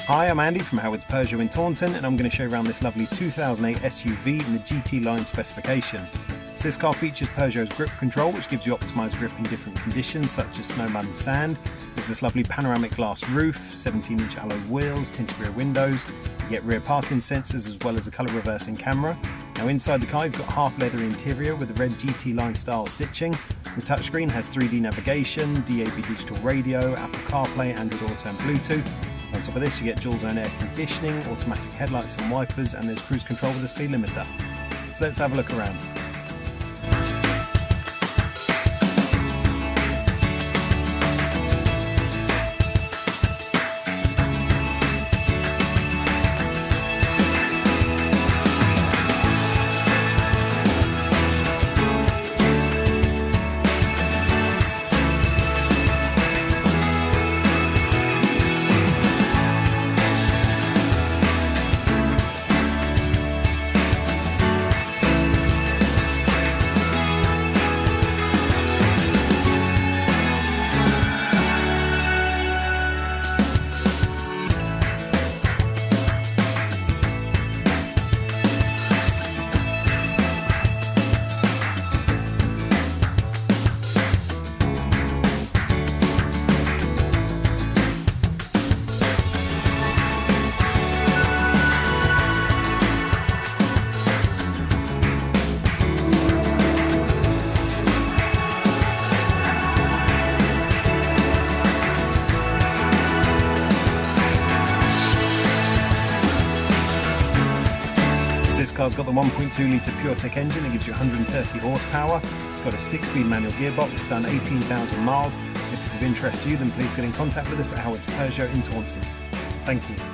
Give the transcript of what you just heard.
Hi, I'm Andy from Howard's Peugeot in Taunton, and I'm going to show you around this lovely 2008 SUV in the GT line specification. So this car features Peugeot's grip control, which gives you optimised grip in different conditions such as snow, mud and sand. There's this lovely panoramic glass roof, 17-inch alloy wheels, tinted rear windows. You get rear parking sensors as well as a colour reversing camera. Now inside the car you've got half leather interior with the red GT line style stitching. The touchscreen has 3D navigation, DAB digital radio, Apple CarPlay, Android Auto and Bluetooth. On top of this you get dual zone air conditioning, automatic headlights and wipers, and there's cruise control with a speed limiter. So let's have a look around. This car's got the 1.2 litre PureTech engine that gives you 130 horsepower. It's got a 6-speed manual gearbox, done 18,000 miles. If it's of interest to you, then please get in contact with us at Howard's Peugeot in Taunton. Thank you.